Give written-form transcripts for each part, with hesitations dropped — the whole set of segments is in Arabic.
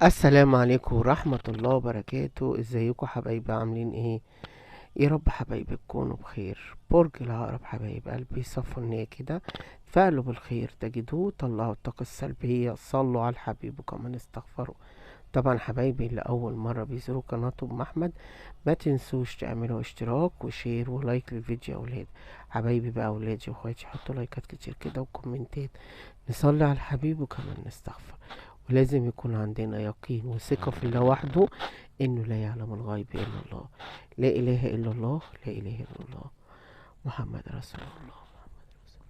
السلام عليكم ورحمة الله وبركاته. ازيكم حبايبي؟ عاملين ايه؟ يا رب حبايبي تكونوا بخير. برج العقرب حبايب قلبي، صفوا النية كده، فعلوا بالخير تجدوه، طلعوا الطاقة السلبية، صلوا على الحبيب وكمان استغفروا. طبعا حبايبي اللي أول مرة بيزوروا قناة أم أحمد، ما تنسوش تعملوا اشتراك وشير ولايك للفيديو يا أولاد. حبايبي بقى أولادي وأخواتي، حطوا لايكات كتير كده وكومنتات، نصلي على الحبيب وكمان نستغفر. ولازم يكون عندنا يقين وثقة في الله وحده، إنه لا يعلم الغيب إلا الله. لا إله إلا الله، لا إله إلا الله، محمد رسول الله، محمد رسول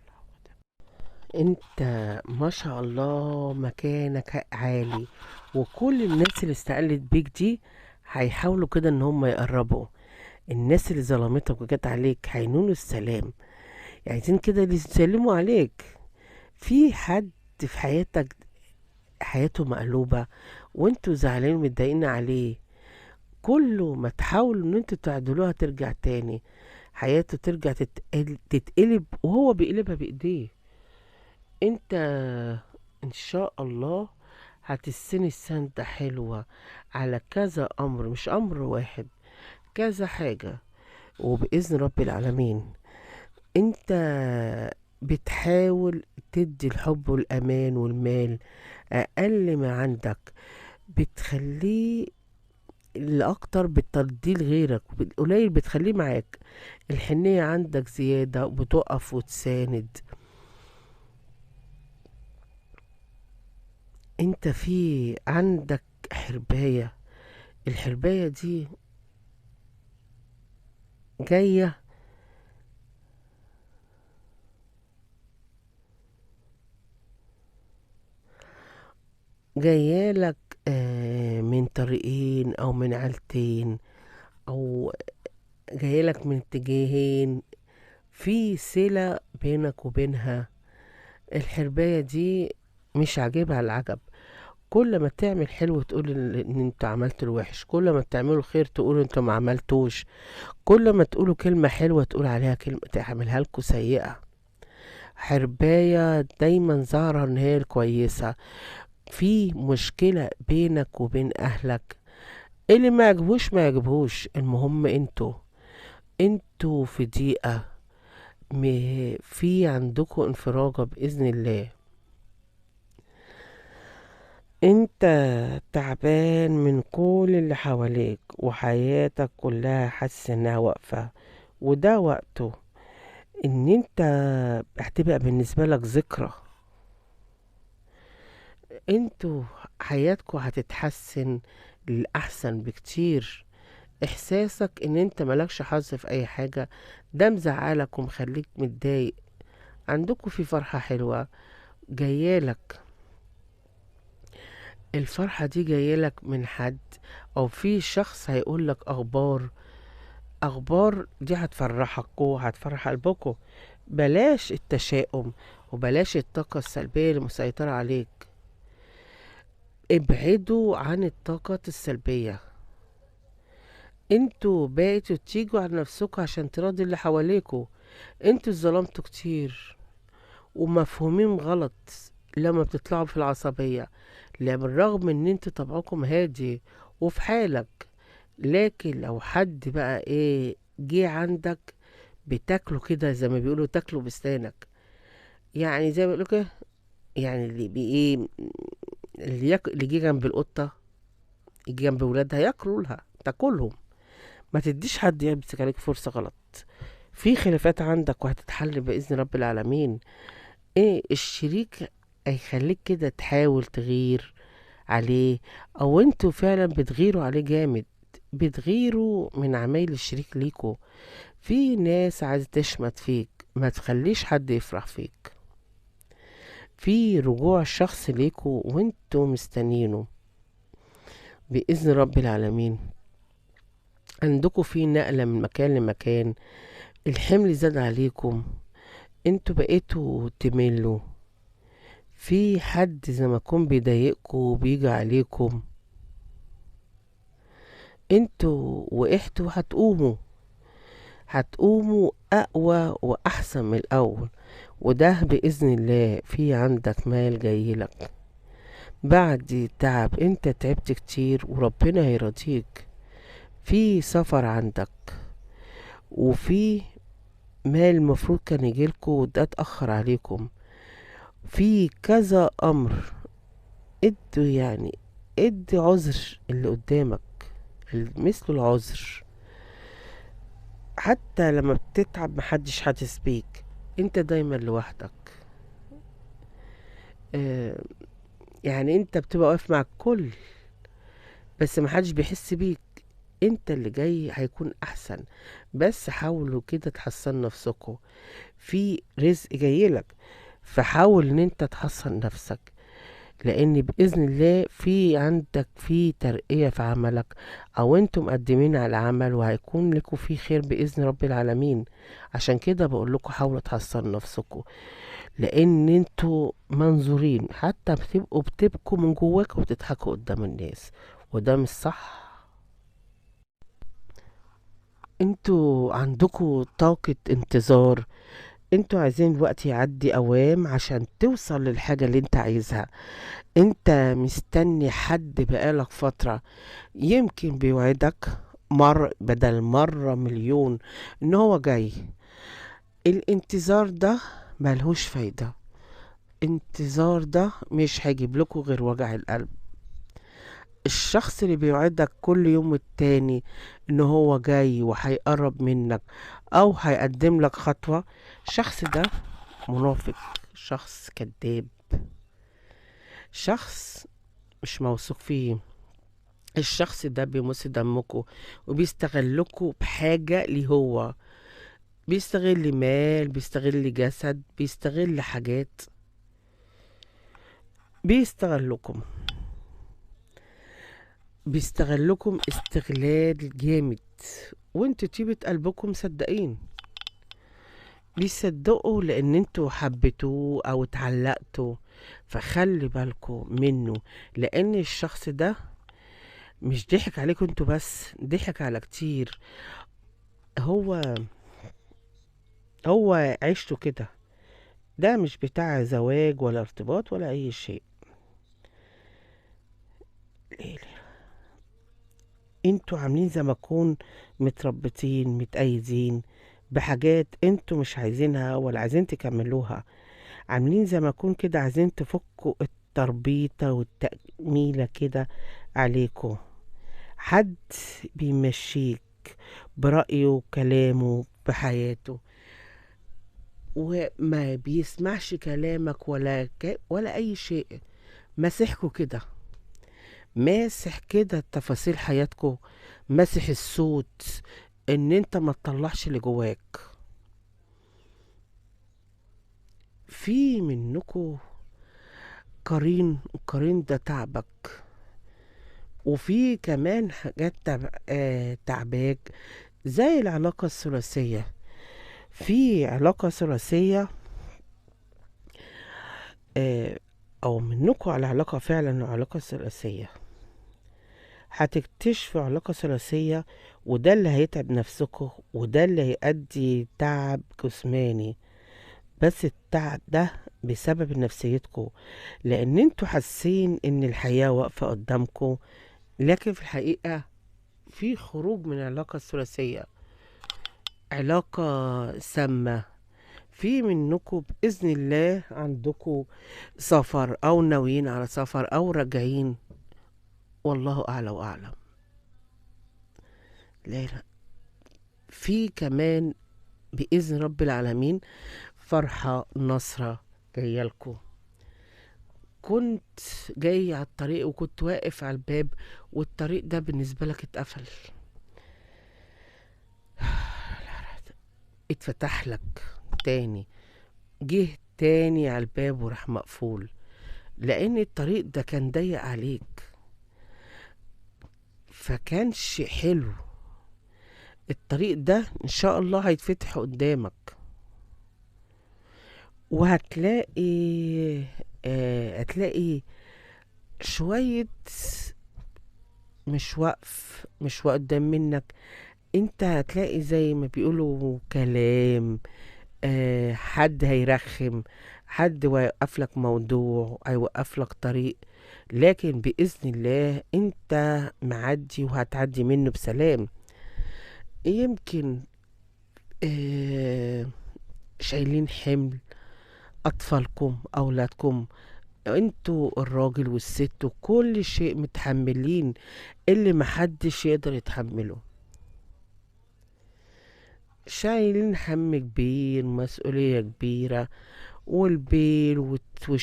الله. أنت ما شاء الله مكانك عالي، وكل الناس اللي استقلت بيك دي هيحاولوا كده إن هم يقربوا. الناس اللي ظلمتك وجت عليك هينولوا السلام، عايزين كده اللي يسلموا عليك. في حد في حياتك حياته مقلوبة وانتوا زعلانين ومتضايقين عليه، كل ما تحاولوا ان انتوا تعدلوها ترجع تاني، حياته ترجع تتقلب وهو بيقلبها بايديه. انت ان شاء الله هتستني السنة حلوة على كذا امر، مش امر واحد، كذا حاجة، وبإذن رب العالمين. انت بتحاول تدي الحب والأمان والمال أقل ما عندك، بتخليه الأكتر بترضيه لغيرك، القليل بتخليه معاك. الحنية عندك زيادة وبتقف وتساند. انت في عندك حرباية، الحرباية دي جاية جايالك من طريقين أو من عيلتين، أو جايلك من اتجاهين، في صلة بينك وبينها. الحرباية دي مش عاجبها العجب. كل ما تعمل حلو تقول ان انت عملت الوحش، كل ما تعملوا خير تقول انت ما عملتوش، كل ما تقولوا كلمة حلوة تقول عليها كلمة تعملها لكم سيئة. حرباية دايما ظاهرة ان هي الكويسة. في مشكلة بينك وبين اهلك، اللي ما يعجبوش ما يعجبوش، المهم انتوا في ضيقة، في عندكم انفراجة بإذن الله. انت تعبان من كل اللي حواليك وحياتك كلها حاسس انها واقفة، وده وقته ان انت هتبقى بالنسبة لك ذكرى. انتوا حياتكوا هتتحسن للأحسن بكتير. احساسك ان انت ملكش حظ في اي حاجة ده مزعلك ومخليك متضايق. عندكوا في فرحة حلوة جايالك، الفرحة دي جايلك من حد، او في شخص هيقولك اخبار دي هتفرحك وهتفرح قلبكم. بلاش التشاؤم وبلاش الطاقة السلبية اللي مسيطرة عليك. ابعدوا عن الطاقات السلبية. انتوا بقيتوا تيجوا على نفسكوا عشان تراضي اللي حواليكوا. انتوا ظلمتوا كتير ومفهومين غلط لما بتطلعوا في العصبية. لا، بالرغم ان انت طبعكم هادي وفي حالك، لكن لو حد بقى ايه جه عندك بتاكله كده زي ما بيقولوا تاكله بسنانك. يعني زي ما بيقولوا كده، يعني اللي بي ايه، اللي جه جنب القطة يجي جنب ولادها ياكلوا لها تاكلهم. ما تديش حد يمسك عليك فرصة غلط. في خلافات عندك وهتتحل بإذن رب العالمين. ايه الشريك هيخليك كده تحاول تغير عليه، او انتوا فعلا بتغيروا عليه جامد، بتغيروا من عمايل الشريك ليكوا. في ناس عايزة تشمت فيك، ما تخليش حد يفرح فيك. في رجوع شخص ليكوا وانتوا مستنينه بإذن رب العالمين. عندكوا في نقلة من مكان لمكان، الحمل زاد عليكم، انتوا بقيتوا تملوا. في حد زي ما يكون بيضايقكوا وبيجي عليكم، انتوا وقحتوا هتقوموا أقوى وأحسن من الأول. وده بإذن الله. في عندك مال جايلك، بعد تعب انت تعبت كتير وربنا هيرضيك. في سفر عندك، وفي مال المفروض كان يجيلكوا وده اتأخر عليكم، في كذا امر. ادوا يعني ادي عذر اللي قدامك، مثل العذر. حتى لما بتتعب محدش حاسس بيك، انت دايما لوحدك. آه يعني انت بتبقى واقف مع الكل بس محدش بيحس بيك. انت اللي جاي هيكون احسن، بس حاولوا كده تحسن نفسكوا. في رزق جايلك، فحاول ان انت تحسن نفسك، لان باذن الله في عندك في ترقية في عملك، او انتم مقدمين على العمل وهيكون لكم فيه خير باذن رب العالمين. عشان كده بقول لكم حاولوا تحسنوا نفسكم، لان انتوا منظورين، حتى بتبقوا بتبكوا من جواك وبتضحكوا قدام الناس، وده مش صح. انتوا عندكوا طاقة انتظار، انتوا عايزين الوقت يعدي اوام عشان توصل للحاجة اللي انت عايزها. انت مستني حد بقالك فترة، يمكن بيوعدك بدل مرة مليون ان هو جاي. الانتظار ده ملهوش فايدة، انتظار ده مش هيجيب لكم غير وجع القلب. الشخص اللي بيوعدك كل يوم والتاني ان هو جاي وهيقرب منك او هيقدم لك خطوة، الشخص ده منافق، شخص كذاب، شخص مش موثوق فيه. الشخص ده بيمص دمكوا وبيستغلكوا بحاجة ليه هو. بيستغل مال، بيستغل جسد، بيستغل حاجات، بيستغلكم بيستغلكم استغلال جامد. وانتوا طيبة قلبكم صدقين، بيصدقوا لان انتوا حبيتوه او اتعلقتوا. فخلي بالكوا منه، لان الشخص ده مش ضحك عليكم انتوا بس، ضحك على كتير. هو هو عيشته كده، ده مش بتاع زواج ولا ارتباط ولا اي شيء. ليه؟ انتوا عاملين زي ما تكون متربطين متأيدين بحاجات انتوا مش عايزينها ولا عايزين تكملوها. عاملين زي ما يكون كده عايزين تفكوا التربيطة والتأميلة كده عليكم. حد بيمشيك برأيه وكلامه بحياته، وما بيسمعش كلامك ولا أي شيء. مسحكوا كده، ماسح كده تفاصيل حياتكم، ماسح الصوت ان انت ما تطلعش اللي جواك. في منكم قرين، القرين ده تعبك. وفي كمان حاجات تعباك، زي العلاقة الثلاثية. في علاقة ثلاثية، آه او منكم على علاقة فعلا علاقة ثلاثية، هتكتشفوا علاقة ثلاثية، وده اللي هيتعب نفسكم وده اللي هيؤدي تعب جسماني. بس التعب ده بسبب نفسيتكم، لان انتوا حاسين ان الحياة واقفة قدامكم، لكن في الحقيقة في خروج من العلاقة الثلاثية، علاقة سامة. في منكم بإذن الله عندكم سفر أو ناويين على سفر أو راجعين، والله أعلى وأعلم. لا لا، في كمان بإذن رب العالمين فرحة نصرة جايالكم. كنت جاي على الطريق وكنت واقف على الباب، والطريق ده بالنسبة لك اتقفل، اتفتح لك تاني، جه تاني على الباب وراح مقفول، لان الطريق ده كان ضيق عليك، فكانش حلو. الطريق ده ان شاء الله هيتفتح قدامك، وهتلاقي هتلاقي شوية مش قدام منك. انت هتلاقي زي ما بيقولوا كلام، حد هيرخم، حد هيوقف لك موضوع، هيوقف لك طريق. لكن بإذن الله انت معدي وهتعدي منه بسلام. يمكن آه شايلين حمل أطفالكم، أولادكم، انتوا الراجل والست وكل شيء متحملين اللي محدش يقدر يتحمله. شايلين هم كبير، مسؤولية كبيرة، والبيل والشغل